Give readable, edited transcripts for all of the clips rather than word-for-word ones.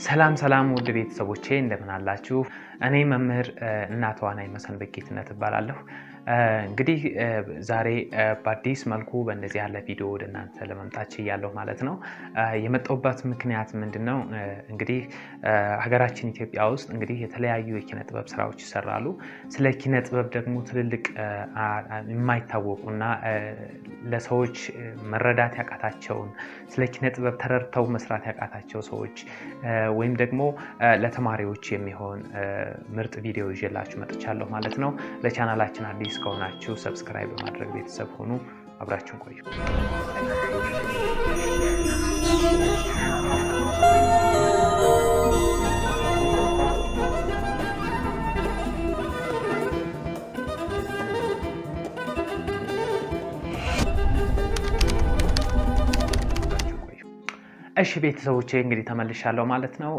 ሰላም ውድ ቤተሰቦቼ እንደምን አላችሁ? እኔ መምህር እናቷናይ መሰንበት ጌትነት እባላለሁ። እንግዲህ ዛሬ በአዲስ መልኩ በእንደዚህ ያለ ቪዲዮ ወደ እናንተ ለመምጣት ችያለሁ ማለት ነው። የመጣሁበት ምክንያት ምንድነው? እንግዲህ ሀገራችን ኢትዮጵያ ውስጥ እንግዲህ የተለያዩ የኪነ ጥበብ ስራዎች ይሰራሉ። ስለ ኪነ ጥበብ ደግሞ ትልልቅ የማይታወቁና ለሰዎች መረዳት ያቃታቸውን ስለ ኪነ ጥበብ ተረድተው መስራት ያቃታቸው ሰዎች ወይም ደግሞ ለተማሪዎች የሚሆን ምርጥ ቪዲዮ ይዤላችሁ መጥቻለሁ ማለት ነው። ለቻናላችን አዲስ ከሆናችሁ ሰብስክራይብ በማድረግ ቤተሰብ ሆኑ። አብራችሁን ቆዩ። እሺ ቤተሰቦቼ እንግዲህ ተመልሻለሁ ማለት ነው።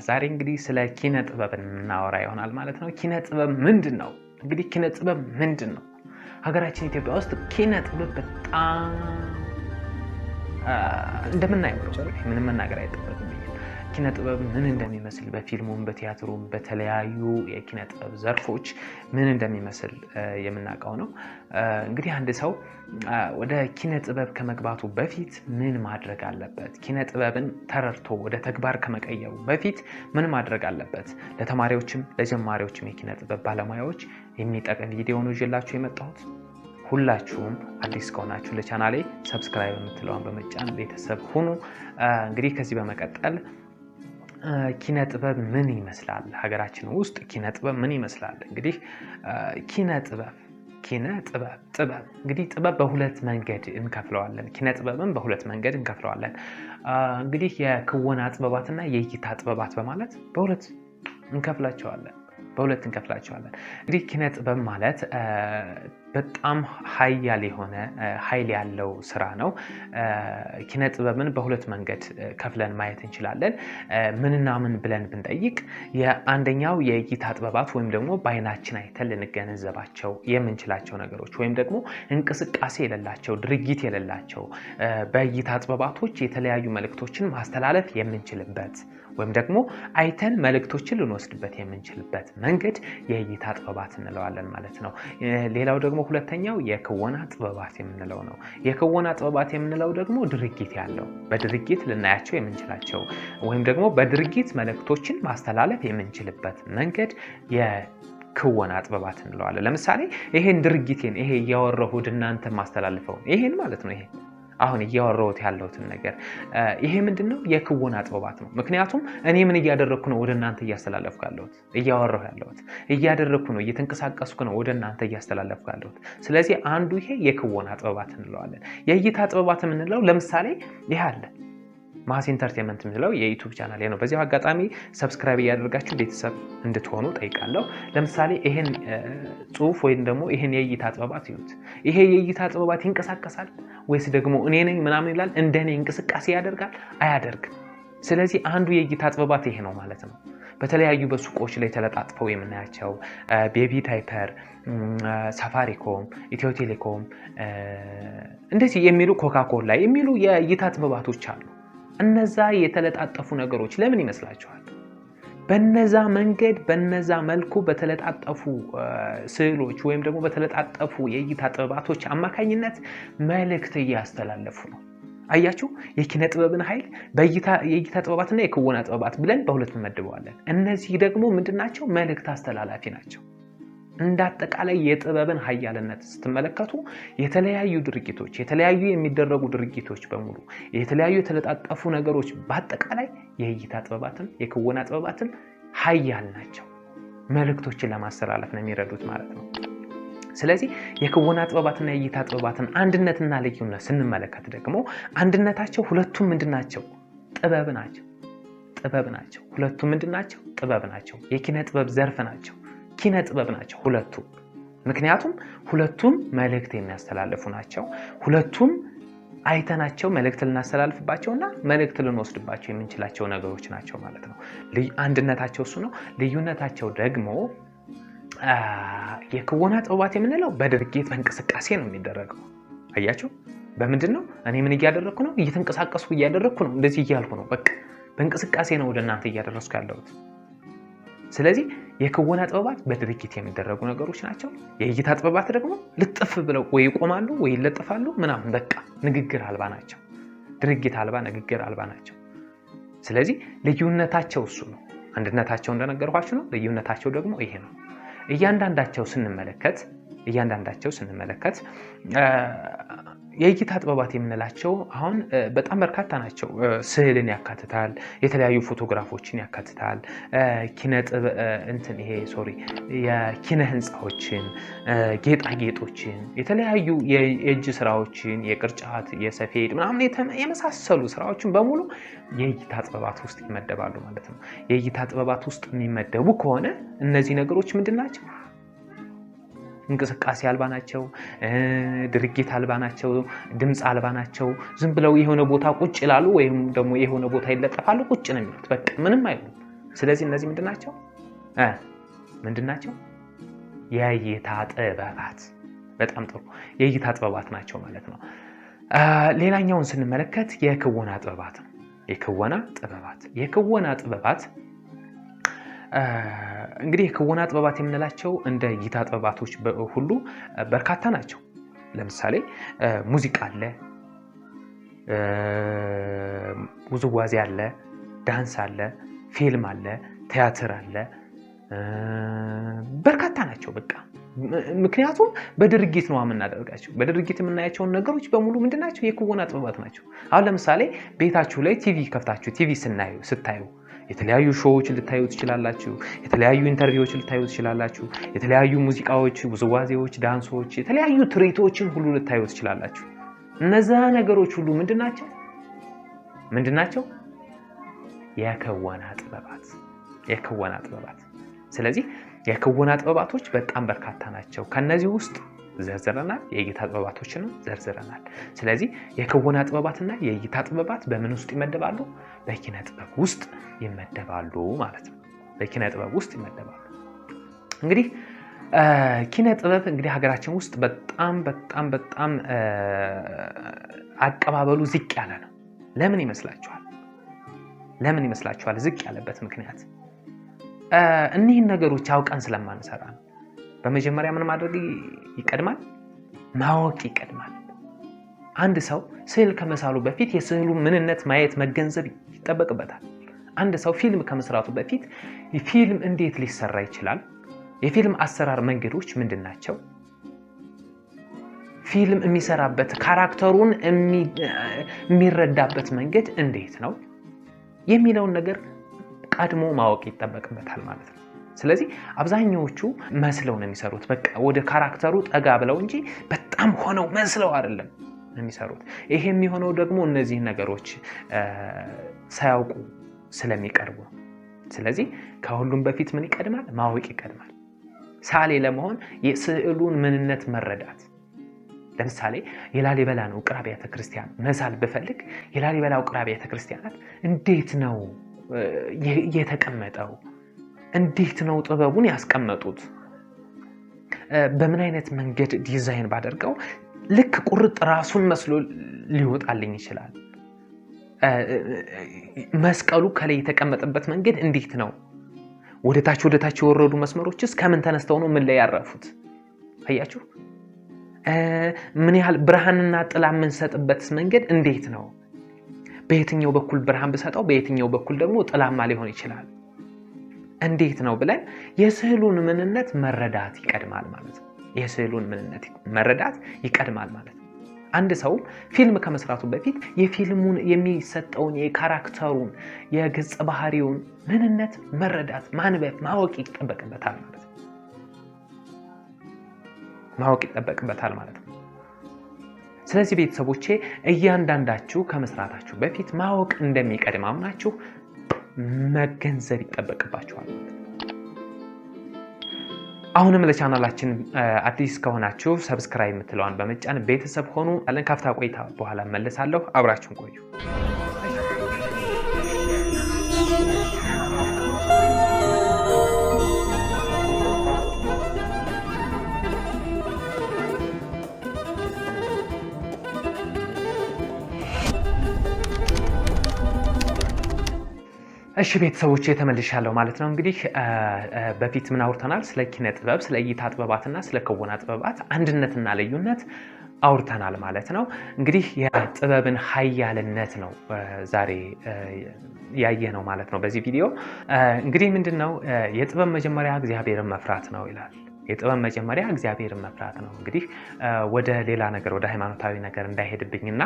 ዛሬ እንግዲህ ስለ ኪነ ጥበብ እናወራ ይሆናል ማለት ነው። ኪነ ጥበብ ምንድነው? እንግዲህ ኪነ ጥበብ ምንድነው? ሀገራችን ኢትዮጵያ ውስጥ ኪነ ጥበብ በጣም እንደምናየው ምንም መናገር አይጠበቅም። ኪነ ጥበብ ምን እንደሚመስል በፊልሙም በቲያትሩም በተለያዩ የኪነ ጥበብ ዘርፎች ምን እንደሚመስል የምናውቀው ነው። እንግዲህ አንድ ሰው ወደ ኪነ ጥበብ ከመግባቱ በፊት ምን ማድረግ አለበት? ኪነ ጥበብን ተረድቶ ወደ ተግባር ከመቀየሩ በፊት ምን ማድረግ አለበት? ለተማሪዎችም ለጀማሪዎችም የኪነ ጥበብ ባለሙያዎች የሚጠቅም ቪዲዮ ነው ይዤላችሁ የመጣሁት። ሁላችሁም አዲስ ከሆናችሁ ለቻናሌ ሰብስክራይብ የምትለውን በመጫን ቤተሰብ ሁኑ። እንግዲህ ከዚህ በመቀጠል ኪነ ጥበብ ምን ይመስላል? ሀገራችን ውስጥ ኪነ ጥበብ ምን ይመስላል? እንግዲህ ኪነ ጥበብ እንግዲህ ጥበብ በሁለት መንገድ እንከፍለዋለን። ኪነ ጥበብን በሁለት መንገድ እንከፍለዋለን። እንግዲህ የክወና ጥበባትና የእይታ ጥበባት በማለት በሁለት እንከፍላቸዋለን። እንግዲህ ኪነ ጥበብ ማለት በጣም ኃያል የሆነ ኃይል ያለው ስራ ነው። ኪነ ጥበብን በሁለት መንገድ ከፍለን ማየት እንችላለን። ምንና ምን ብለን ብንጠይቅ የአንደኛው የእይታ ጥበባት ወይም ደግሞ በአይናችን አይተን ልንገነዘባቸው የምንችላቸው ነገሮች ወይም ደግሞ እንቅስቃሴ የሌላቸው ድርጊት የሌላቸው በእይታ ጥበባቶች የተለያዩ መልእክቶችን ማስተላለፍ የምንችልበት ወይም ደግሞ አይተን መልእክቶችን ልንወስድበት የምንችልበት መንገድ የእይታ ጥበባት እንለዋለን ማለት ነው። ሌላው ደግሞ ሁለተኛው የክወና ጥበባት የምንለው ነው። የክወና ጥበባት የምንለው ደግሞ ድርጊት ያለው በድርጊት ልናያቸው የምንችላቸው ወይም ደግሞ በድርጊት መልእክቶችን ማስተላለፍ የምንችልበት መንገድ የክወና ጥበባት እንለዋለን። ለምሳሌ ይሄን ድርጊቴን ይሄ እያወራሁ ወደ እናንተ ማስተላልፈው ይሄን ማለት ነው። ይሄ አሁን እያወራሁት ያለሁትን ነገር ይሄ ምንድነው? የክወና ጥበባት ነው። ምክንያቱም እኔ ምን እያደረኩ ነው? ወደ እናንተ እያስተላለፍኩ ያለሁት እያወራሁ ያለሁት እያደረኩ ነው፣ እየተንቀሳቀስኩ ነው ወደ እናንተ እያስተላለፍኩ ያለሁት። ስለዚህ አንዱ ይሄ የክወና ጥበባት እንለዋለን። የእይታ ጥበባት የምንለው ለምሳሌ ይሄ አለ ማስ ኢንተርቴይንመንት የምንለው የዩቲዩብ ቻናል ነው። በዚያው አጋጣሚ ሰብስክራይብ እያደረጋችሁ ቤተሰብ እንድትሆኑ ጠይቃለሁ። ለምሳሌ ይሄን ጽሁፍ ወይም ደግሞ ይሄን የእይታ ጥበባት ይዩት። ይሄ የእይታ ጥበባት ይንቀሳቀሳል ወይስ ደግሞ እኔ ነኝ ምናምን ይላል? እንደኔ እንቅስቃሴ ያደርጋል? አያደርግም። ስለዚህ አንዱ የእይታ ጥበባት ይሄ ነው ማለት ነው። በተለያዩ በሱቆች ላይ ተለጣጥፈው የምናያቸው ቤቢ ታይፐር፣ ሳፋሪኮም፣ ኢትዮ ቴሌኮም እንደዚህ የሚሉ ኮካኮላ የሚሉ የእይታ ጥበባቶች አሉ። እነዛ የተለጣጠፉ ነገሮች ለምን ይመስላችኋል? በነዛ መንገድ በነዛ መልኩ በተለጣጠፉ ስዕሎች ወይም ደግሞ በተለጣጠፉ የእይታ ጥበባቶች አማካኝነት መልእክት እያስተላለፉ ነው። አያችሁ፣ የኪነ ጥበብን ኃይል የእይታ ጥበባትና የክወና ጥበባት ብለን በሁለት እንመድበዋለን። እነዚህ ደግሞ ምንድናቸው? መልእክት አስተላላፊ ናቸው። እንዳጠቃላይ የጥበብን ኃያልነት ስትመለከቱ የተለያዩ ድርጊቶች የተለያዩ የሚደረጉ ድርጊቶች በሙሉ የተለያዩ የተለጣጠፉ ነገሮች በአጠቃላይ የእይታ ጥበባትን የክወና ጥበባትን ኃያል ናቸው። መልእክቶችን ለማስተላለፍ ነው የሚረዱት ማለት ነው። ስለዚህ የክወና ጥበባትና የእይታ ጥበባትን አንድነትና ልዩነት ስንመለከት ደግሞ አንድነታቸው ሁለቱም ምንድናቸው? ጥበብ ናቸው። ሁለቱም ምንድናቸው? ጥበብ ናቸው። የኪነ ጥበብ ዘርፍ ናቸው። ኪነ ጥበብ ናቸው ሁለቱም። ምክንያቱም ሁለቱም መልእክት የሚያስተላልፉ ናቸው። ሁለቱም አይተናቸው መልእክት ልናስተላልፍባቸውና መልእክት ልንወስድባቸው የምንችላቸው ነገሮች ናቸው ማለት ነው። አንድነታቸው እሱ ነው። ልዩነታቸው ደግሞ የክወና ጥበባት የምንለው በድርጊት በእንቅስቃሴ ነው የሚደረገው። አያችሁ፣ በምንድን ነው? እኔ ምን እያደረኩ ነው? እየተንቀሳቀስኩ እያደረኩ ነው። እንደዚህ እያልኩ ነው። በቃ በእንቅስቃሴ ነው ወደ እናንተ እያደረስኩ ያለሁት። ስለዚህ የክወና ጥበባት በድርጊት የሚደረጉ ነገሮች ናቸው። የእይታ ጥበባት ደግሞ ልጥፍ ብለው ወይ ይቆማሉ ወይ ይለጥፋሉ ምናምን፣ በቃ ንግግር አልባ ናቸው። ድርጊት አልባ፣ ንግግር አልባ ናቸው። ስለዚህ ልዩነታቸው እሱ ነው። አንድነታቸው እንደነገርኳችሁ ነው። ልዩነታቸው ደግሞ ይሄ ነው። እያንዳንዳቸው ስንመለከት የእይታ ጥበባት የምንላቸው አሁን በጣም በርካታ ናቸው። ስዕልን ያካትታል፣ የተለያዩ ፎቶግራፎችን ያካትታል፣ የኪነ ህንፃዎችን፣ ጌጣጌጦችን፣ የተለያዩ የእጅ ስራዎችን፣ የቅርጫት፣ የሰፌድ ምናምን የመሳሰሉ ስራዎችን በሙሉ የእይታ ጥበባት ውስጥ ይመደባሉ ማለት ነው። የእይታ ጥበባት ውስጥ የሚመደቡ ከሆነ እነዚህ ነገሮች ምንድን ናቸው? እንቅስቃሴ አልባ ናቸው፣ ድርጊት አልባ ናቸው፣ ድምፅ አልባ ናቸው። ዝም ብለው የሆነ ቦታ ቁጭ ይላሉ ወይም ደግሞ የሆነ ቦታ ይለጠፋሉ፣ ቁጭ ነው የሚሉት፣ በቃ ምንም አይሉም። ስለዚህ እነዚህ ምንድን ናቸው? የእይታ ጥበባት። በጣም ጥሩ፣ የእይታ ጥበባት ናቸው ማለት ነው። ሌላኛውን ስንመለከት የክወና ጥበባት ነው። የክወና ጥበባት እንግዲህ የክወና ጥበባት የምንላቸው እንደ እይታ ጥበባቶች ሁሉ በርካታ ናቸው። ለምሳሌ ሙዚቃ አለ፣ ውዝዋዜ አለ፣ ዳንስ አለ፣ ፊልም አለ፣ ቲያትር አለ። በርካታ ናቸው በቃ። ምክንያቱም በድርጊት ነው የምናደርጋቸው። በድርጊት የምናያቸውን ነገሮች በሙሉ ምንድናቸው? የክወና ጥበባት ናቸው። አሁን ለምሳሌ ቤታችሁ ላይ ቲቪ ከፍታችሁ ቲቪ ስታዩ የተለያዩ ሾዎች ልታዩ ትችላላችሁ። የተለያዩ ኢንተርቪዎች ልታዩ ትችላላችሁ። የተለያዩ ሙዚቃዎች፣ ውዝዋዜዎች፣ ዳንሶች፣ የተለያዩ ትርኢቶችን ሁሉ ልታዩ ትችላላችሁ። እነዛ ነገሮች ሁሉ ምንድናቸው? የክወና ጥበባት። ስለዚህ የክወና ጥበባቶች በጣም በርካታ ናቸው። ከነዚህ ውስጥ ዘርዝረናል፣ የእይታ ጥበባቶችን ዘርዝረናል። ስለዚህ የክወና ጥበባትና የእይታ ጥበባት በምን ውስጥ ይመደባሉ? በኪነ ጥበብ ውስጥ ይመደባሉ ማለት ነው። በኪነ ጥበብ ውስጥ ይመደባሉ። እንግዲህ ኪነ ጥበብ እንግዲህ ሀገራችን ውስጥ በጣም አቀባበሉ ዝቅ ያለ ነው። ለምን ይመስላችኋል? ዝቅ ያለበት ምክንያት እኒህን ነገሮች አውቀን ስለማንሰራ ነው። በመጀመሪያ ምን ማድረግ ይቀድማል? ማወቅ ይቀድማል። አንድ ሰው ስዕል ከመሳሉ በፊት የስዕሉ ምንነት ማየት፣ መገንዘብ ይጠበቅበታል። አንድ ሰው ፊልም ከመስራቱ በፊት ፊልም እንዴት ሊሰራ ይችላል? የፊልም አሰራር መንገዶች ምንድናቸው? ፊልም የሚሰራበት ካራክተሩን የሚረዳበት መንገድ እንዴት ነው የሚለውን ነገር ቀድሞ ማወቅ ይጠበቅበታል ማለት ነው። ስለዚህ አብዛኛዎቹ መስለው ነው የሚሰሩት። በቃ ወደ ካራክተሩ ጠጋ ብለው እንጂ በጣም ሆነው መስለው አይደለም የሚሰሩት። ይሄ የሚሆነው ደግሞ እነዚህ ነገሮች ሳያውቁ ስለሚቀርቡ ነው። ስለዚህ ከሁሉም በፊት ምን ይቀድማል? ማወቅ ይቀድማል። ሳሌ ለመሆን የስዕሉን ምንነት መረዳት። ለምሳሌ የላሊበላን ውቅር አብያተ ክርስቲያን መሳል ብፈልግ የላሊበላ ውቅር አብያተ ክርስቲያናት እንዴት ነው የተቀመጠው? እንዴት ነው ጥበቡን ያስቀመጡት? በምን አይነት መንገድ ዲዛይን ባደርገው ልክ ቁርጥ ራሱን መስሎ ሊወጣልኝ ይችላል? መስቀሉ ከላይ የተቀመጠበት መንገድ እንዴት ነው? ወደ ታች የወረዱ መስመሮችስ ከምን ተነስተው ነው ምን ላይ ያረፉት? አያችሁ? ምን ያህል ብርሃንና ጥላ የምንሰጥበት መንገድ እንዴት ነው? በየትኛው በኩል ብርሃን ብሰጠው በየትኛው በኩል ደግሞ ጥላማ ሊሆን ይችላል? እንዴት ነው ብለን የስዕሉን ምንነት መረዳት ይቀድማል ማለት ነው። የስዕሉን ምንነት መረዳት ይቀድማል ማለት ነው። አንድ ሰው ፊልም ከመስራቱ በፊት የፊልሙን የሚሰጠውን የካራክተሩን የገጸ ባህሪውን ምንነት መረዳት፣ ማንበብ፣ ማወቅ ይጠበቅበታል ማለት ነው። ስለዚህ ቤተሰቦቼ እያንዳንዳችሁ ከመስራታችሁ በፊት ማወቅ እንደሚቀድም አምናችሁ መገንዘብ ይጠበቅባችኋል። አሁንም ለቻናላችን አዲስ ከሆናችሁ ሰብስክራይብ የምትለዋን በመጫን ቤተሰብ ሆኑ። አለን ካፍታ ቆይታ በኋላ መለሳለሁ። አብራችሁን ቆዩ። እሺ ቤተሰቦቼ ተመልሻለሁ ማለት ነው። እንግዲህ በፊት ምን አውርተናል? ስለ ኪነ ጥበብ፣ ስለ እይታ ጥበባትና ስለ ክወና ጥበባት አንድነትና ልዩነት አውርተናል ማለት ነው። እንግዲህ የጥበብን ኃያልነት ነው ዛሬ ያየነው ማለት ነው በዚህ ቪዲዮ። እንግዲህ ምንድነው የጥበብ መጀመሪያ እግዚአብሔርን መፍራት ነው ይላል። የጥበብ መጀመሪያ እግዚአብሔርን መፍራት ነው። እንግዲህ ወደ ሌላ ነገር ወደ ሃይማኖታዊ ነገር እንዳይሄድብኝና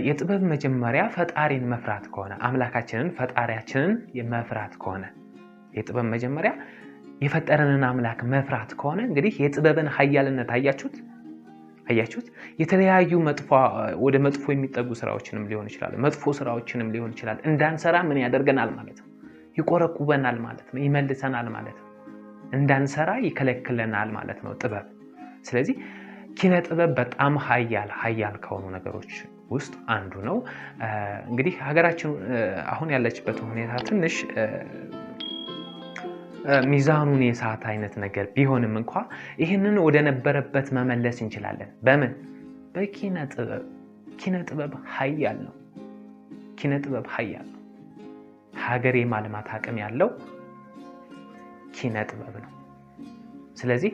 የጥበብ መጀመሪያ ፈጣሪን መፍራት ከሆነ አምላካችንን ፈጣሪያችንን መፍራት ከሆነ የጥበብ መጀመሪያ የፈጠረንን አምላክ መፍራት ከሆነ እንግዲህ የጥበብን ኃያልነት አያችሁት? የተለያዩ ወደ መጥፎ የሚጠጉ ስራዎችንም ሊሆን ይችላል፣ መጥፎ ስራዎችንም ሊሆን ይችላል እንዳንሰራ ምን ያደርገናል ማለት ነው? ይቆረቁበናል ማለት ነው፣ ይመልሰናል ማለት ነው። እንዳንሰራ ይከለክለናል ማለት ነው ጥበብ። ስለዚህ ኪነ ጥበብ በጣም ኃያል ከሆኑ ነገሮች ውስጥ አንዱ ነው። እንግዲህ ሀገራችን አሁን ያለችበት ሁኔታ ትንሽ ሚዛኑን የሳት አይነት ነገር ቢሆንም እንኳ ይህንን ወደ ነበረበት መመለስ እንችላለን። በምን? በኪነ ጥበብ። ኪነ ጥበብ ኃያል ነው። ኪነ ጥበብ ኃያል ነው። ሀገር የማልማት አቅም ያለው ኪነ ጥበብ ነው። ስለዚህ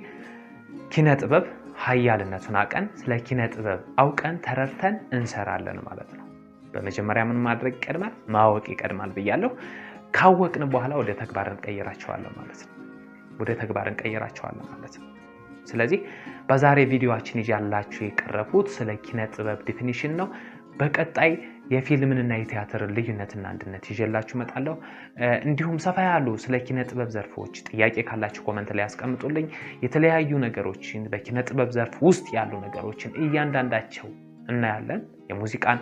ኪነ ጥበብ ኃያልነቱን አውቀን ስለ ኪነ ጥበብ አውቀን ተረድተን እንሰራለን ማለት ነው። በመጀመሪያ ምን ማድረግ ይቀድማል? ማወቅ ይቀድማል ብያለሁ። ካወቅን በኋላ ወደ ተግባር እንቀይራቸዋለን ማለት ነው። ወደ ተግባር እንቀይራቸዋለን ማለት ነው። ስለዚህ በዛሬ ቪዲዮአችን ይዤላችሁ የቀረብኩት ስለ ኪነ ጥበብ ዲፊኒሽን ነው። በቀጣይ የፊልምንና የቲያትርን ልዩነትና አንድነት ይዤላችሁ እመጣለሁ። እንዲሁም ሰፋ ያሉ ስለ ኪነ ጥበብ ዘርፎች ጥያቄ ካላችሁ ኮመንት ላይ ያስቀምጡልኝ። የተለያዩ ነገሮችን በኪነ ጥበብ ዘርፍ ውስጥ ያሉ ነገሮችን እያንዳንዳቸው እናያለን። የሙዚቃን፣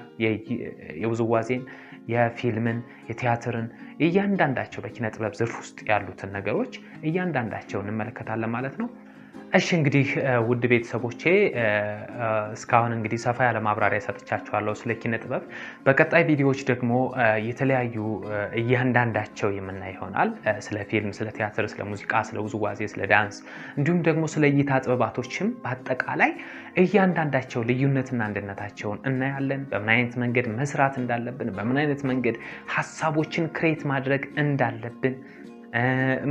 የውዝዋዜን፣ የፊልምን፣ የቲያትርን እያንዳንዳቸው በኪነ ጥበብ ዘርፍ ውስጥ ያሉትን ነገሮች እያንዳንዳቸው እንመለከታለን ማለት ነው። እሺ እንግዲህ ውድ ቤተሰቦቼ እስካሁን እንግዲህ ሰፋ ያለ ማብራሪያ ሰጥቻችኋለሁ ስለ ኪነ ጥበብ። በቀጣይ ቪዲዮዎች ደግሞ የተለያዩ እያንዳንዳቸው የምናይ ይሆናል። ስለ ፊልም፣ ስለ ቲያትር፣ ስለ ሙዚቃ፣ ስለ ውዝዋዜ፣ ስለ ዳንስ እንዲሁም ደግሞ ስለ እይታ ጥበባቶችም በአጠቃላይ እያንዳንዳቸው ልዩነትና አንድነታቸውን እናያለን። በምን አይነት መንገድ መስራት እንዳለብን፣ በምን አይነት መንገድ ሀሳቦችን ክሬት ማድረግ እንዳለብን፣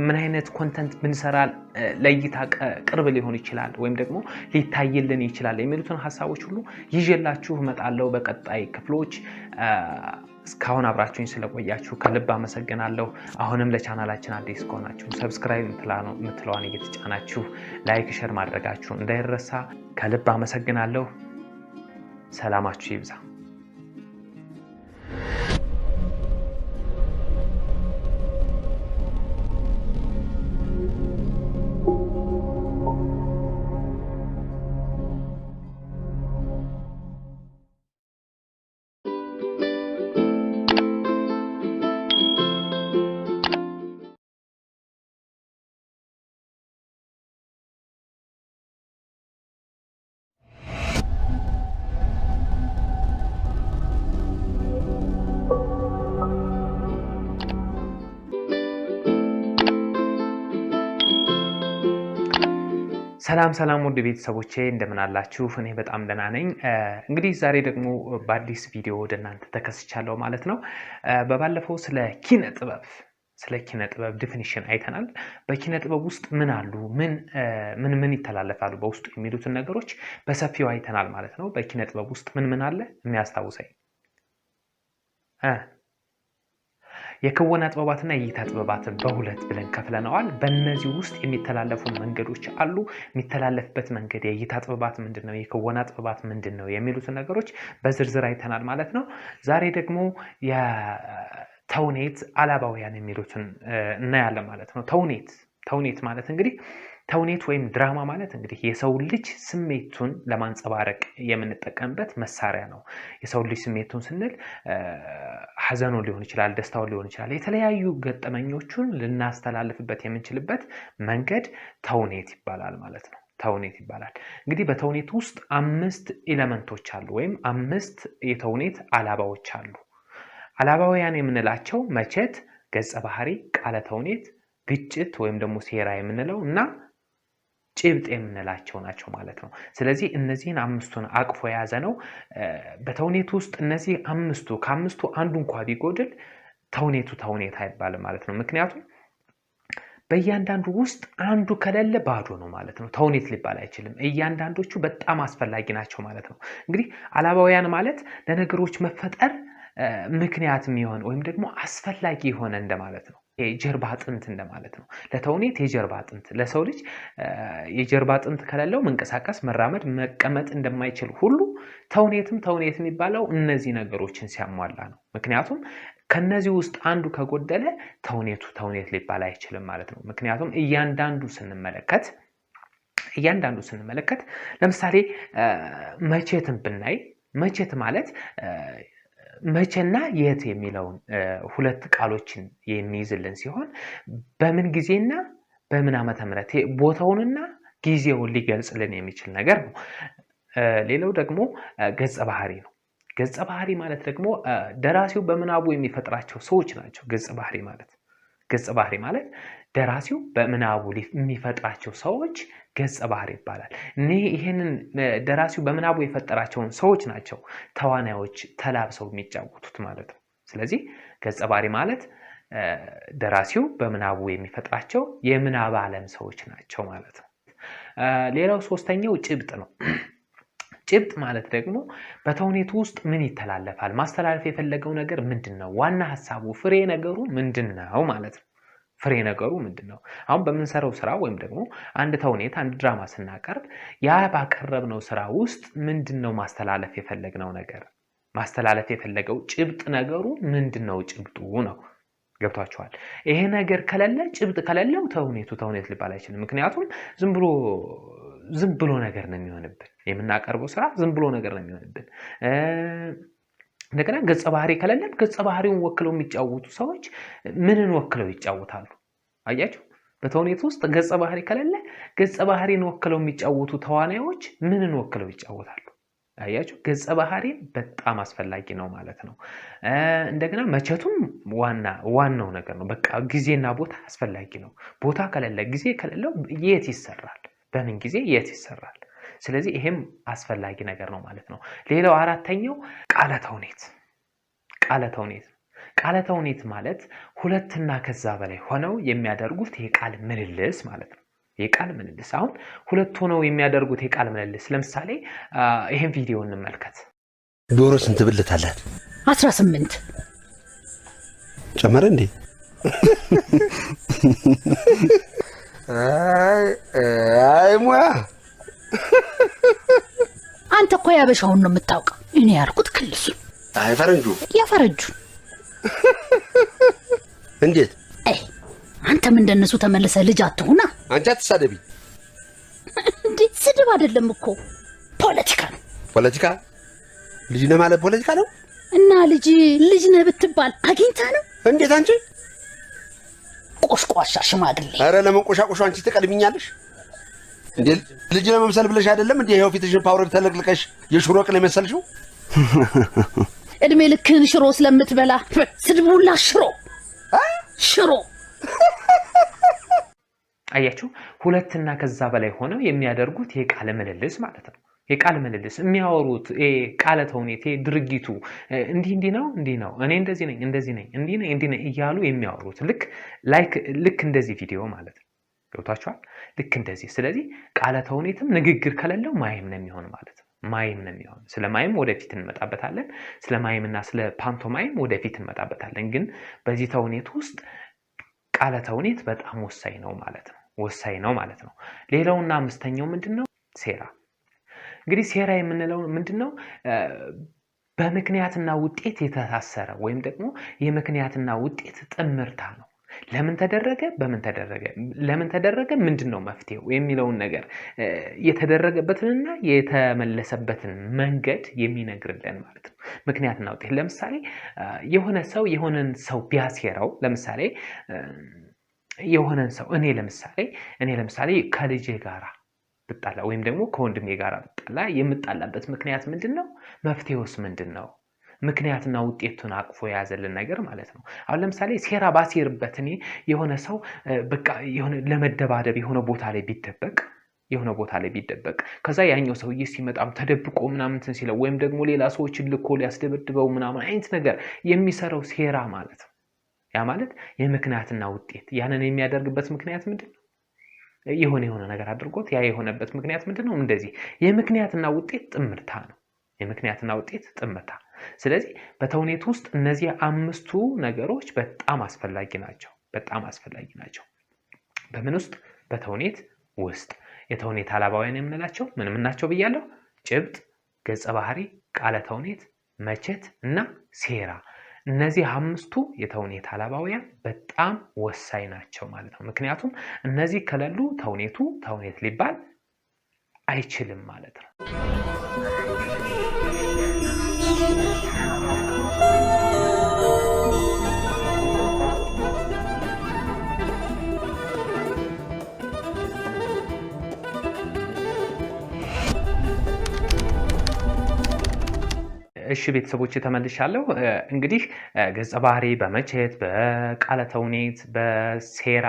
ምን አይነት ኮንተንት ብንሰራ ለእይታ ቅርብ ሊሆን ይችላል ወይም ደግሞ ሊታይልን ይችላል የሚሉትን ሀሳቦች ሁሉ ይዤላችሁ እመጣለሁ በቀጣይ ክፍሎች። እስካሁን አብራችሁኝ ስለቆያችሁ ከልብ አመሰግናለሁ። አሁንም ለቻናላችን አዲስ ከሆናችሁ ሰብስክራይብ የምትለዋን እየተጫናችሁ ላይክ፣ ሼር ማድረጋችሁ እንዳይረሳ። ከልብ አመሰግናለሁ። ሰላማችሁ ይብዛ። ሰላም ውድ ቤተሰቦቼ እንደምን አላችሁ? እኔ በጣም ደህና ነኝ። እንግዲህ ዛሬ ደግሞ በአዲስ ቪዲዮ ወደ እናንተ ተከስቻለሁ ማለት ነው። በባለፈው ስለ ኪነ ጥበብ ዲፊኒሽን አይተናል። በኪነ ጥበብ ውስጥ ምን አሉ፣ ምን ይተላለፋሉ በውስጡ የሚሉትን ነገሮች በሰፊው አይተናል ማለት ነው። በኪነ ጥበብ ውስጥ ምን አለ የሚያስታውሰኝ? የክወና ጥበባትና የእይታ ጥበባትን በሁለት ብለን ከፍለነዋል። በእነዚህ ውስጥ የሚተላለፉ መንገዶች አሉ። የሚተላለፍበት መንገድ የእይታ ጥበባት ምንድን ነው፣ የክወና ጥበባት ምንድን ነው የሚሉትን ነገሮች በዝርዝር አይተናል ማለት ነው። ዛሬ ደግሞ የተውኔት አላባውያን የሚሉትን እናያለን ማለት ነው። ተውኔት ማለት እንግዲህ ተውኔት ወይም ድራማ ማለት እንግዲህ የሰው ልጅ ስሜቱን ለማንጸባረቅ የምንጠቀምበት መሳሪያ ነው። የሰው ልጅ ስሜቱን ስንል ሐዘኑ ሊሆን ይችላል፣ ደስታው ሊሆን ይችላል። የተለያዩ ገጠመኞቹን ልናስተላልፍበት የምንችልበት መንገድ ተውኔት ይባላል ማለት ነው። ተውኔት ይባላል። እንግዲህ በተውኔት ውስጥ 5 ኤሌመንቶች አሉ ወይም 5 የተውኔት አላባዎች አሉ። አላባውያን የምንላቸው መቼት፣ ገጸ ባህሪ፣ ቃለ ተውኔት፣ ግጭት ወይም ደግሞ ሴራ የምንለው እና ጭብጥ የምንላቸው ናቸው ማለት ነው። ስለዚህ እነዚህን 5ቱን አቅፎ የያዘ ነው። በተውኔት ውስጥ እነዚህ 5ቱ ከ5ቱ አንዱ እንኳን ቢጎድል ተውኔት አይባልም ማለት ነው። ምክንያቱም በእያንዳንዱ ውስጥ አንዱ ከሌለ ባዶ ነው ማለት ነው። ተውኔት ሊባል አይችልም። እያንዳንዶቹ በጣም አስፈላጊ ናቸው ማለት ነው። እንግዲህ አላባውያን ማለት ለነገሮች መፈጠር ምክንያት የሚሆን ወይም ደግሞ አስፈላጊ የሆነ እንደማለት ነው። የጀርባ አጥንት እንደማለት ነው። ለተውኔት የጀርባ አጥንት፣ ለሰው ልጅ የጀርባ አጥንት ከሌለው መንቀሳቀስ፣ መራመድ፣ መቀመጥ እንደማይችል ሁሉ ተውኔት የሚባለው እነዚህ ነገሮችን ሲያሟላ ነው። ምክንያቱም ከነዚህ ውስጥ አንዱ ከጎደለ ተውኔት ሊባል አይችልም ማለት ነው። ምክንያቱም እያንዳንዱ ስንመለከት ለምሳሌ መቼትን ብናይ መቼት ማለት መቼና የት የሚለውን ሁለት ቃሎችን የሚይዝልን ሲሆን በምን ጊዜና በምን ዓመተ ምህረት ቦታውንና ጊዜውን ሊገልጽልን የሚችል ነገር ነው። ሌላው ደግሞ ገጸ ባህሪ ነው። ገጸ ባህሪ ማለት ደግሞ ደራሲው በምናቡ የሚፈጥራቸው ሰዎች ናቸው። ገጸ ባህሪ ማለት ደራሲው በምናቡ የሚፈጥራቸው ሰዎች ገጸ ባህሪ ይባላል። ይሄንን ደራሲው በምናቡ የፈጠራቸውን ሰዎች ናቸው ተዋናዮች ተላብሰው የሚጫወቱት ማለት ነው። ስለዚህ ገጸ ባህሪ ማለት ደራሲው በምናቡ የሚፈጥራቸው የምናብ ዓለም ሰዎች ናቸው ማለት ነው። ሌላው ሶስተኛው ጭብጥ ነው። ጭብጥ ማለት ደግሞ በተውኔቱ ውስጥ ምን ይተላለፋል፣ ማስተላለፍ የፈለገው ነገር ምንድነው፣ ዋና ሐሳቡ ፍሬ ነገሩ ምንድነው ማለት ነው። ፍሬ ነገሩ ምንድነው? አሁን በምንሰራው ስራ ወይም ደግሞ አንድ ተውኔት አንድ ድራማ ስናቀርብ ያ ባቀረብነው ስራ ውስጥ ምንድነው ማስተላለፍ የፈለግነው ነገር፣ ማስተላለፍ የፈለገው ጭብጥ ነገሩ ምንድነው? ጭብጡ ነው። ገብቷችኋል? ይሄ ነገር ከሌለ ጭብጥ ከሌለው ተውኔት ሊባል አይችልም። ምክንያቱም ዝም ብሎ ነገር ነው የሚሆንብን። የምናቀርበው ስራ ዝም ብሎ ነገር ነው የሚሆንብን። እንደገና ገጸ ባህሪ ከሌለም ገጸ ባህሪውን ወክለው የሚጫወቱ ሰዎች ምንን ወክለው ይጫወታሉ? አያችሁ? በተውኔት ውስጥ ገጸ ባህሪ ከሌለ ገጸ ባህሪን ወክለው የሚጫወቱ ተዋናዮች ምንን ወክለው ይጫወታሉ? አያችሁ? ገጸ ባህሪ በጣም አስፈላጊ ነው ማለት ነው። እንደገና መቼቱም ዋናው ነገር ነው። በቃ ጊዜና ቦታ አስፈላጊ ነው። ቦታ ከሌለ ጊዜ ከሌለው የት ይሰራል? በምን ጊዜ የት ይሰራል? ስለዚህ ይሄም አስፈላጊ ነገር ነው ማለት ነው። ሌላው አራተኛው ቃለ ተውኔት ማለት ሁለትና ከዛ በላይ ሆነው የሚያደርጉት የቃል ምልልስ ማለት ነው። የቃል ምልልስ አሁን ሁለት ሆነው የሚያደርጉት የቃል ምልልስ ለምሳሌ ይሄን ቪዲዮ እንመልከት። ዶሮ ስንት ብልት አላት? 18 ጨመረ እንዴ? አይ ሙያ አንተ እኮ ያበሻውን ነው የምታውቀው። እኔ ያልኩት ክልሱ። አይ ፈረንጁ እንዴት? አንተም እንደነሱ ተመለሰ ልጅ አትሁና። አንቺ አትሳደቢ እንዴ! ስድብ አይደለም እኮ ፖለቲካ ነው። ፖለቲካ? ልጅ ነህ ማለት ፖለቲካ ነው? እና ልጅ ነህ ብትባል አግኝታ ነው? እንዴት አንቺ ቆሽቋሻ ሽማግሌ! አረ ለምን ቆሻቆሻ አንቺ ትቀድሚኛለሽ እንዴ? ልጅ ለመምሰል ብለሽ አይደለም እንዴ ይሄው ፊትሽን ፓውደር ተለቅልቀሽ የሽሮ ቅል መሰልሽው? እድሜ ልክህን ሽሮ ስለምትበላ ስድቡላ ሽሮ። አያችሁ? ሁለትና ከዛ በላይ ሆነው የሚያደርጉት የቃለ ምልልስ ማለት ነው። የቃለ ምልልስ የሚያወሩት ቃለ ተውኔት ድርጊቱ እንዲህ ነው እኔ እንደዚህ ነኝ እንዲህ ነኝ እያሉ የሚያወሩት ልክ እንደዚህ ቪዲዮ ማለት ነው። ገብታችኋል? ልክ እንደዚህ። ስለዚህ ቃለ ተውኔትም ንግግር ከሌለው ማይም ነው የሚሆን ማለት ነው። ስለ ማይም ወደፊት እንመጣበታለን። ስለ ማይምና ስለ ፓንቶማይም ወደፊት እንመጣበታለን። ግን በዚህ ተውኔት ውስጥ ቃለ ተውኔት በጣም ወሳኝ ነው ማለት ነው። ሌላውና አምስተኛው ምንድነው? ሴራ። እንግዲህ ሴራ የምንለው ምንድነው? በምክንያትና ውጤት የተሳሰረ ወይም ደግሞ የምክንያትና ውጤት ጥምርታ ነው። ለምን ተደረገ ምንድነው መፍትሄው የሚለውን ነገር የተደረገበትንና የተመለሰበትን መንገድ የሚነግርልን ማለት ነው። ምክንያትና ውጤት ለምሳሌ የሆነን ሰው ቢያሴራው ለምሳሌ የሆነን ሰው እኔ ለምሳሌ ከልጄ ጋራ ብጣላ ወይም ደግሞ ከወንድሜ ጋራ ብጣላ የምጣላበት ምክንያት ምንድነው? መፍትሄውስ ምንድነው? ምክንያትና ውጤቱን አቅፎ የያዘልን ነገር ማለት ነው። አሁን ለምሳሌ ሴራ ባሴርበት እኔ የሆነ ሰው በቃ ለመደባደብ የሆነ ቦታ ላይ ቢደበቅ ከዛ ያኛው ሰውዬ ሲመጣም ተደብቆ ምናምን ሲለው ወይም ደግሞ ሌላ ሰዎችን ልኮ ሊያስደበድበው ምናምን አይነት ነገር የሚሰራው ሴራ ማለት ነው። ያ ማለት የምክንያትና ውጤት። ያንን የሚያደርግበት ምክንያት ምንድነው? የሆነ ነገር አድርጎት ያ የሆነበት ምክንያት ምንድነው? እንደዚህ የምክንያትና ውጤት ጥምርታ ነው። የምክንያትና ውጤት ጥምርታ። ስለዚህ በተውኔት ውስጥ እነዚህ 5ቱ ነገሮች በጣም አስፈላጊ ናቸው። በምን ውስጥ? በተውኔት ውስጥ። የተውኔት አላባውያን የምንላቸው ምን ናቸው ብያለሁ? ጭብጥ፣ ገጸ ባህሪ፣ ቃለ ተውኔት፣ መቼት እና ሴራ። እነዚህ 5ቱ የተውኔት አላባውያን በጣም ወሳኝ ናቸው ማለት ነው። ምክንያቱም እነዚህ ከሌሉ ተውኔቱ ተውኔት ሊባል አይችልም ማለት ነው። እሺ ቤተሰቦች ተመልሻለሁ። እንግዲህ ገጸ ባህሪ በመቼት፣ በቃለ ተውኔት፣ በሴራ፣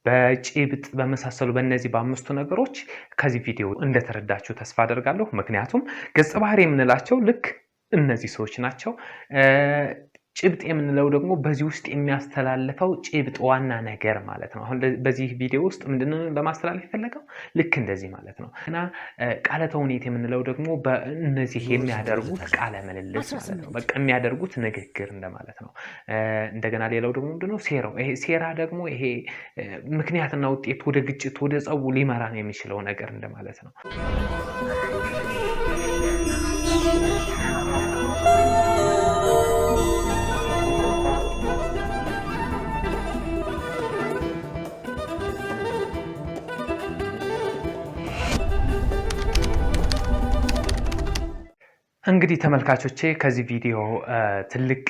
በጭብጥ በመሳሰሉ በእነዚህ በ5ቱ ነገሮች ከዚህ ቪዲዮ እንደተረዳችሁ ተስፋ አደርጋለሁ። ምክንያቱም ገጸ ባህሪ የምንላቸው ልክ እነዚህ ሰዎች ናቸው። ጭብጥ የምንለው ደግሞ በዚህ ውስጥ የሚያስተላልፈው ጭብጥ ዋና ነገር ማለት ነው። አሁን በዚህ ቪዲዮ ውስጥ ምንድነው ለማስተላለፍ የፈለገው? ልክ እንደዚህ ማለት ነው። እና ቃለ ተውኔት የምንለው ደግሞ በእነዚህ የሚያደርጉት ቃለ ምልልስ ማለት ነው። በቃ የሚያደርጉት ንግግር እንደማለት ነው። እንደገና ሌላው ደግሞ ምንድነው? ሴራው። ይሄ ሴራ ደግሞ ይሄ ምክንያትና ውጤት ወደ ግጭት ወደ ጸቡ ሊመራን የሚችለው ነገር እንደማለት ነው። እንግዲህ ተመልካቾቼ ከዚህ ቪዲዮ ትልቅ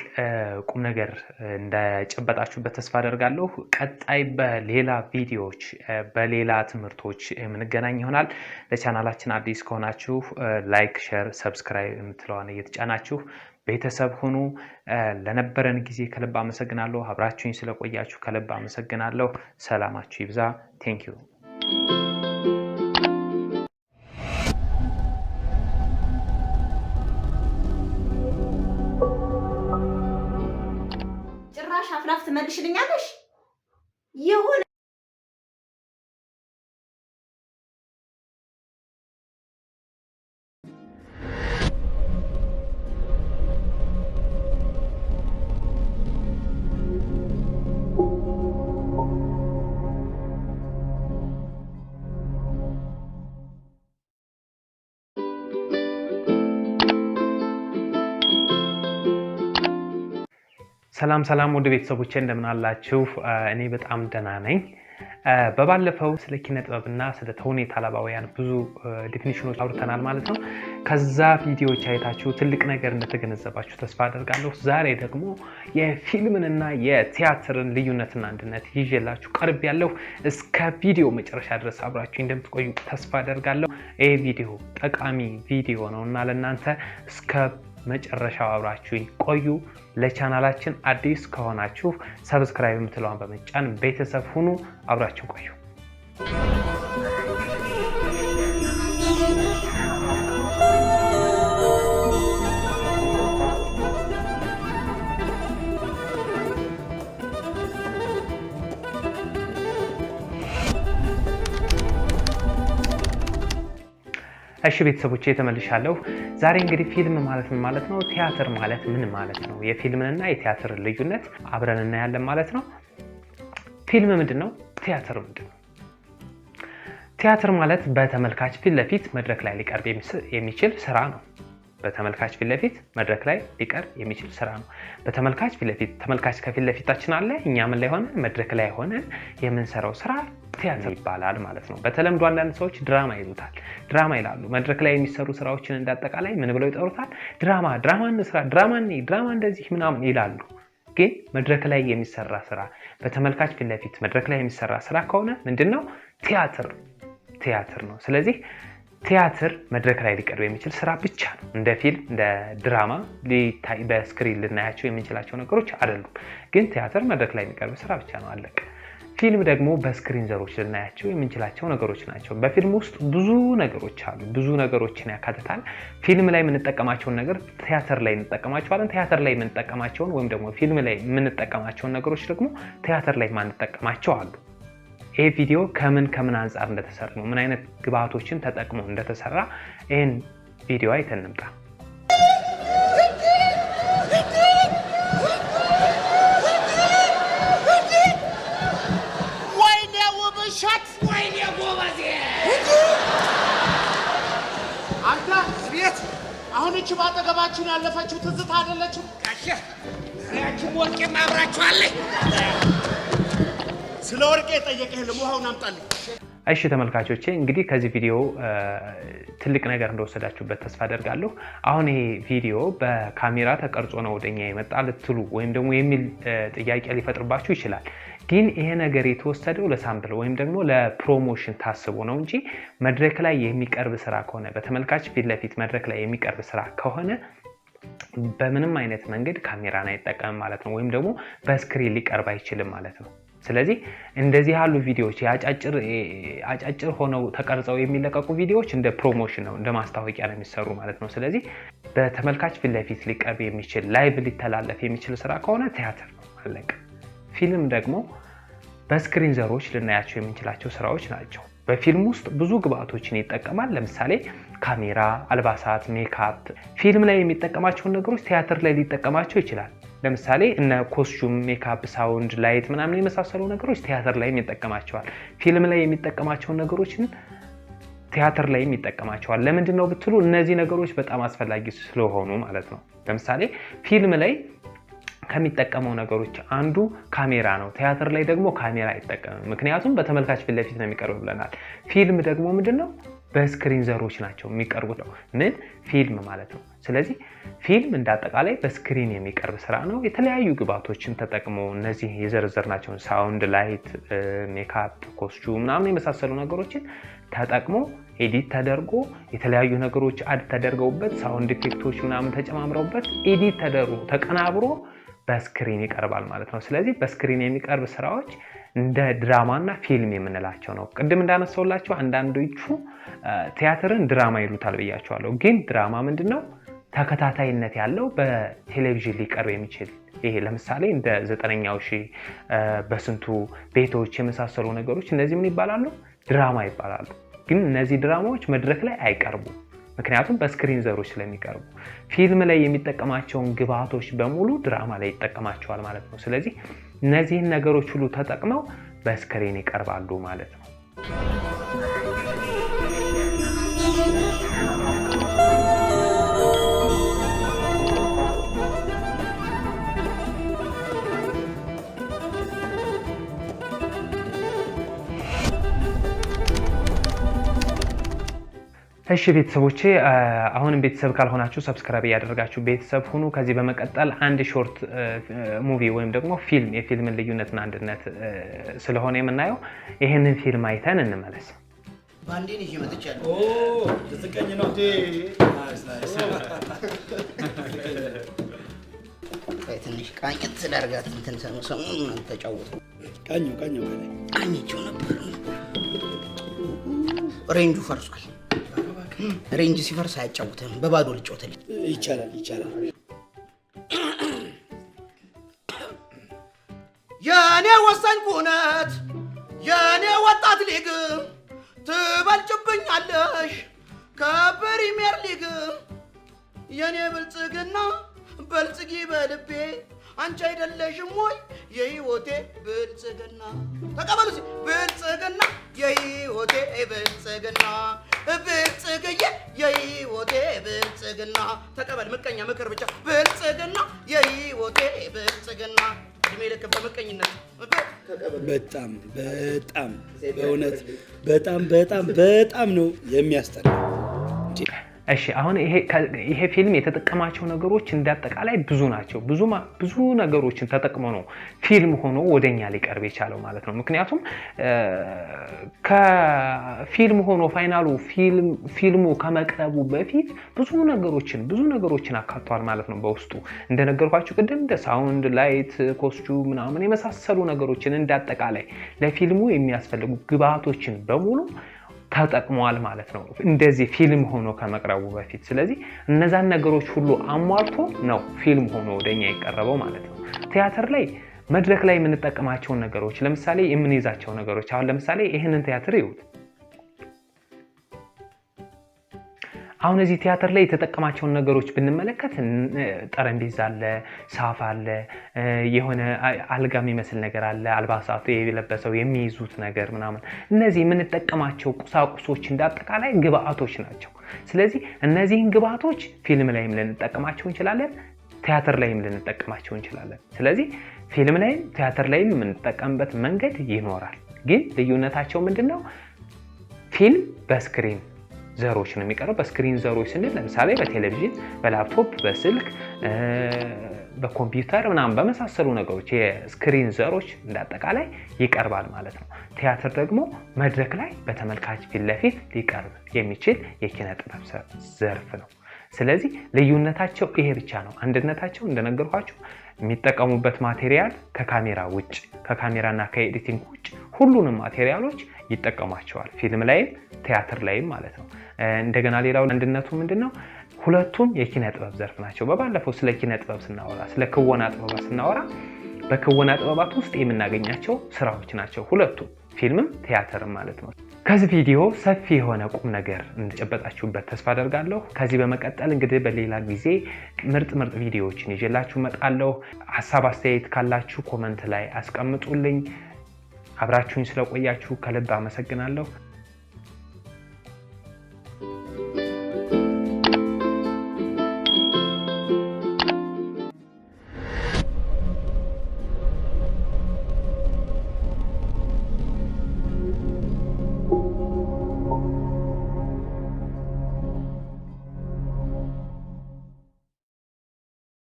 ቁም ነገር እንደጨበጣችሁበት ተስፋ አደርጋለሁ። ቀጣይ በሌላ ቪዲዮዎች በሌላ ትምህርቶች የምንገናኝ ይሆናል። ለቻናላችን አዲስ ከሆናችሁ ላይክ፣ ሼር፣ ሰብስክራይብ የምትለዋን እየተጫናችሁ ቤተሰብ ሁኑ። ለነበረን ጊዜ ከልብ አመሰግናለሁ። አብራችሁኝ ስለቆያችሁ ከልብ አመሰግናለሁ። ሰላማችሁ ይብዛ። ቴንክ ዩ። አፍላፍ ትመልሽልኛለሽ? ይሁን ሰላም ወደ ቤተሰቦቼ እንደምን አላችሁ? እኔ በጣም ደህና ነኝ። በባለፈው ስለ ኪነ ጥበብና ስለ ተውኔት አላባውያን ብዙ ዲፊኒሽኖች አውርተናል ማለት ነው። ከዛ ቪዲዮዎች አይታችሁ ትልቅ ነገር እንደተገነዘባችሁ ተስፋ አደርጋለሁ። ዛሬ ደግሞ የፊልምንና የቲያትርን ልዩነትና አንድነት ይዤላችሁ ቀርብ ያለው እስከ ቪዲዮ መጨረሻ ድረስ አብራችሁ እንደምትቆዩ ተስፋ አደርጋለሁ። ይህ ቪዲዮ ጠቃሚ ቪዲዮ ነውና ለእናንተ እስከ መጨረሻው አብራችሁ ቆዩ። ለቻናላችን አዲስ ከሆናችሁ ሰብስክራይብ የምትለዋን በመጫን ቤተሰብ ሁኑ። አብራችሁ ቆዩ። እሺ ቤተሰቦቼ ተመልሻለሁ። ዛሬ እንግዲህ ፊልም ማለት ምን ማለት ነው፣ ቲያትር ማለት ምን ማለት ነው፣ የፊልምንና የቲያትር ልዩነት አብረን እናያለን ማለት ነው። ፊልም ምንድነው? ቲያትር ምንድነው? ቲያትር ማለት በተመልካች ፊት ለፊት መድረክ ላይ ሊቀርብ የሚችል ስራ ነው። በተመልካች ፊት ለፊት መድረክ ላይ ሊቀርብ የሚችል ስራ ነው። በተመልካች ፊት ለፊት ተመልካች ከፊት ለፊታችን አለ፣ እኛ ምን ላይ ሆነን መድረክ ላይ ሆነን የምንሰራው ስራ ቲያትር ይባላል ማለት ነው። በተለምዶ አንዳንድ ሰዎች ድራማ ይሉታል፣ ድራማ ይላሉ። መድረክ ላይ የሚሰሩ ስራዎችን እንዳጠቃላይ ምን ብለው ይጠሩታል? ድራማ እንስራ፣ ድራማ እንደዚህ ምናምን ይላሉ። ግን መድረክ ላይ የሚሰራ ስራ በተመልካች ፊት ለፊት መድረክ ላይ የሚሰራ ስራ ከሆነ ምንድነው? ቲያትር ነው። ስለዚህ ቲያትር መድረክ ላይ ሊቀርብ የሚችል ስራ ብቻ ነው። እንደ ፊልም እንደ ድራማ ሊታይ በስክሪን ልናያቸው የምንችላቸው ነገሮች አይደሉም። ግን ቲያትር መድረክ ላይ የሚቀርብ ስራ ብቻ ነው። አለቀ። ፊልም ደግሞ በስክሪን ዘሮች ልናያቸው የምንችላቸው ነገሮች ናቸው። በፊልም ውስጥ ብዙ ነገሮች አሉ፣ ብዙ ነገሮችን ያካትታል። ፊልም ላይ የምንጠቀማቸውን ነገር ቲያትር ላይ እንጠቀማቸዋለን። ቲያትር ላይ የምንጠቀማቸውን ወይም ደግሞ ፊልም ላይ የምንጠቀማቸውን ነገሮች ደግሞ ቲያትር ላይ ማንጠቀማቸው አሉ። ይሄ ቪዲዮ ከምን አንጻር እንደተሰራ ነው፣ ምን አይነት ግብአቶችን ተጠቅሞ እንደተሰራ ይህን ቪዲዮ አይተን እንምጣ። አሁን እቺ ባጠገባችን ያለፈችው ትዝታ አይደለችም? ጋሼ ያቺም ወርቄ ማብራችኋለች። ስለ ወርቄ ጠየቀህ ለሙሃውን አምጣልኝ። እሺ ተመልካቾቼ እንግዲህ ከዚህ ቪዲዮ ትልቅ ነገር እንደወሰዳችሁበት ተስፋ አደርጋለሁ። አሁን ይሄ ቪዲዮ በካሜራ ተቀርጾ ነው ወደኛ የመጣ ልትሉ ወይም ደግሞ የሚል ጥያቄ ሊፈጥርባችሁ ይችላል። ግን ይሄ ነገር የተወሰደው ለሳምፕል ወይም ደግሞ ለፕሮሞሽን ታስቦ ነው እንጂ መድረክ ላይ የሚቀርብ ስራ ከሆነ በተመልካች ፊት ለፊት መድረክ ላይ የሚቀርብ ስራ ከሆነ በምንም አይነት መንገድ ካሜራን አይጠቀምም ማለት ነው፣ ወይም ደግሞ በስክሪን ሊቀርብ አይችልም ማለት ነው። ስለዚህ እንደዚህ ያሉ ቪዲዮዎች አጫጭር ሆነው ተቀርጸው የሚለቀቁ ቪዲዮዎች እንደ ፕሮሞሽን ነው፣ እንደ ማስታወቂያ ነው የሚሰሩ ማለት ነው። ስለዚህ በተመልካች ፊት ለፊት ሊቀርብ የሚችል ላይቭ ሊተላለፍ የሚችል ስራ ከሆነ ቲያትር ነው አለቀ። ፊልም ደግሞ በስክሪን ዘሮች ልናያቸው የምንችላቸው ስራዎች ናቸው። በፊልም ውስጥ ብዙ ግብአቶችን ይጠቀማል። ለምሳሌ ካሜራ፣ አልባሳት፣ ሜካፕ። ፊልም ላይ የሚጠቀማቸውን ነገሮች ቲያትር ላይ ሊጠቀማቸው ይችላል። ለምሳሌ እነ ኮስቹም፣ ሜካፕ፣ ሳውንድ፣ ላይት ምናምን የመሳሰሉ ነገሮች ቲያትር ላይ ይጠቀማቸዋል። ፊልም ላይ የሚጠቀማቸውን ነገሮችን ቲያትር ላይ ይጠቀማቸዋል። ለምንድን ነው ብትሉ እነዚህ ነገሮች በጣም አስፈላጊ ስለሆኑ ማለት ነው። ለምሳሌ ፊልም ላይ ከሚጠቀመው ነገሮች አንዱ ካሜራ ነው። ቲያትር ላይ ደግሞ ካሜራ አይጠቀምም፣ ምክንያቱም በተመልካች ፊት ለፊት ነው የሚቀርብ ብለናል። ፊልም ደግሞ ምንድነው በስክሪን ዘሮች ናቸው የሚቀርቡት ነው ምን ፊልም ማለት ነው። ስለዚህ ፊልም እንዳጠቃላይ በስክሪን የሚቀርብ ስራ ነው። የተለያዩ ግብአቶችን ተጠቅሞ እነዚህ የዘረዘርናቸውን ሳውንድ፣ ላይት፣ ሜካፕ፣ ኮስቹም ምናምን የመሳሰሉ ነገሮችን ተጠቅሞ ኤዲት ተደርጎ የተለያዩ ነገሮች አድ ተደርገውበት ሳውንድ ኢፌክቶች ምናምን ተጨማምረውበት ኤዲት ተደርጎ ተቀናብሮ በስክሪን ይቀርባል ማለት ነው። ስለዚህ በስክሪን የሚቀርብ ስራዎች እንደ ድራማና ፊልም የምንላቸው ነው። ቅድም እንዳነሳውላችሁ አንዳንዶቹ ቲያትርን ድራማ ይሉታል ብያቸዋለሁ። ግን ድራማ ምንድነው? ተከታታይነት ያለው በቴሌቪዥን ሊቀርብ የሚችል ይሄ ለምሳሌ እንደ 9ኛው ሺህ፣ በስንቱ፣ ቤቶች የመሳሰሉ ነገሮች እነዚህ ምን ይባላሉ? ድራማ ይባላሉ። ግን እነዚህ ድራማዎች መድረክ ላይ አይቀርቡም፣ ምክንያቱም በስክሪን ዘሮች ስለሚቀርቡ። ፊልም ላይ የሚጠቀማቸውን ግብአቶች በሙሉ ድራማ ላይ ይጠቀማቸዋል ማለት ነው። ስለዚህ እነዚህን ነገሮች ሁሉ ተጠቅመው በስክሪን ይቀርባሉ ማለት ነው። እሺ ቤተሰቦቼ አሁንም ቤተሰብ ካልሆናችሁ ሰብስክራይብ ያደርጋችሁ ቤተሰብ ሁኑ። ከዚህ በመቀጠል አንድ ሾርት ሙቪ ወይም ደግሞ ፊልም የፊልምን ልዩነትና አንድነት ስለሆነ የምናየው ይሄንን ፊልም አይተን እንመለስ። ባንዴን ይዤ መጥቻለሁ። ትጥቀኝ ነው ትንሽ ቃኘት ስላርጋት እንትን ሰሞኑን ተጫወቱ። ቃኘችው ነበር። ሬንጁ ፈርሷል። ሬንጅ ሲፈርስ አያጫውትም። በባዶ ልጫወትልኝ ይቻላል። የኔ ወሳኝ ኩነት የኔ ወጣት ሊግ ትበልጭብኛለሽ ከፕሪሚየር ሊግ የኔ ብልጽግና በልጽጊ በልቤ አንቺ አይደለሽም ወይ የህይወቴ ብልጽግና? ተቀበሉ ሲ ብልጽግና የህይወቴ ብልጽግና ብልጽግዬ የህይወቴ ብልጽግና ተቀበል። ምቀኛ ምክር ብቻ ብልጽግና የህይወቴ ብልጽግና እድሜ ልክ በምቀኝነት በጣም በእውነት በጣም ነው የሚያስጠላው። እሺ አሁን ይሄ ፊልም የተጠቀማቸው ነገሮች እንዳጠቃላይ ብዙ ናቸው። ብዙ ነገሮችን ተጠቅሞ ነው ፊልም ሆኖ ወደኛ ሊቀርብ የቻለው ማለት ነው። ምክንያቱም ከፊልም ሆኖ ፋይናሉ ፊልሙ ከመቅረቡ በፊት ብዙ ነገሮችን አካቷል ማለት ነው። በውስጡ እንደነገርኳችሁ ቅድም እንደ ሳውንድ፣ ላይት፣ ኮስቹም ምናምን የመሳሰሉ ነገሮችን እንዳጠቃላይ ለፊልሙ የሚያስፈልጉ ግብአቶችን በሙሉ ተጠቅሟል ማለት ነው እንደዚህ ፊልም ሆኖ ከመቅረቡ በፊት። ስለዚህ እነዛን ነገሮች ሁሉ አሟልቶ ነው ፊልም ሆኖ ወደኛ የቀረበው ማለት ነው። ቲያትር ላይ መድረክ ላይ የምንጠቀማቸውን ነገሮች ለምሳሌ የምንይዛቸው ነገሮች አሁን ለምሳሌ ይህንን ቲያትር ይዩት። አሁን እዚህ ቲያትር ላይ የተጠቀማቸውን ነገሮች ብንመለከት ጠረጴዛ አለ፣ ሳፋ አለ፣ የሆነ አልጋ የሚመስል ነገር አለ፣ አልባሳቱ የለበሰው የሚይዙት ነገር ምናምን። እነዚህ የምንጠቀማቸው ቁሳቁሶች እንዳጠቃላይ ግብአቶች ናቸው። ስለዚህ እነዚህን ግብአቶች ፊልም ላይም ልንጠቀማቸው እንችላለን፣ ቲያትር ላይም ልንጠቀማቸው እንችላለን። ስለዚህ ፊልም ላይም ቲያትር ላይም የምንጠቀምበት መንገድ ይኖራል። ግን ልዩነታቸው ምንድነው? ፊልም በስክሪን ዘሮች ነው የሚቀርበው። በስክሪን ዘሮች ስንል ለምሳሌ በቴሌቪዥን፣ በላፕቶፕ፣ በስልክ፣ በኮምፒውተር ምናምን በመሳሰሉ ነገሮች የስክሪን ዘሮች እንዳጠቃላይ ይቀርባል ማለት ነው። ቲያትር ደግሞ መድረክ ላይ በተመልካች ፊት ለፊት ሊቀርብ የሚችል የኪነ ጥበብ ዘርፍ ነው። ስለዚህ ልዩነታቸው ይሄ ብቻ ነው። አንድነታቸው እንደነገርኳችሁ የሚጠቀሙበት ማቴሪያል ከካሜራና ከኤዲቲንግ ውጭ ሁሉንም ማቴሪያሎች ይጠቀሟቸዋል። ፊልም ላይም ቲያትር ላይም ማለት ነው። እንደገና ሌላው አንድነቱ ምንድነው? ሁለቱም የኪነ ጥበብ ዘርፍ ናቸው። በባለፈው ስለ ኪነ ጥበብ ስናወራ፣ ስለ ክወና ጥበባት ስናወራ በክወና ጥበባት ውስጥ የምናገኛቸው ስራዎች ናቸው ሁለቱም፣ ፊልምም ቲያትርም ማለት ነው። ከዚህ ቪዲዮ ሰፊ የሆነ ቁም ነገር እንደጨበጣችሁበት ተስፋ አደርጋለሁ። ከዚህ በመቀጠል እንግዲህ በሌላ ጊዜ ምርጥ ቪዲዮዎችን ይዤላችሁ እመጣለሁ። ሀሳብ አስተያየት ካላችሁ ኮመንት ላይ አስቀምጡልኝ። አብራችሁኝ ስለቆያችሁ ከልብ አመሰግናለሁ።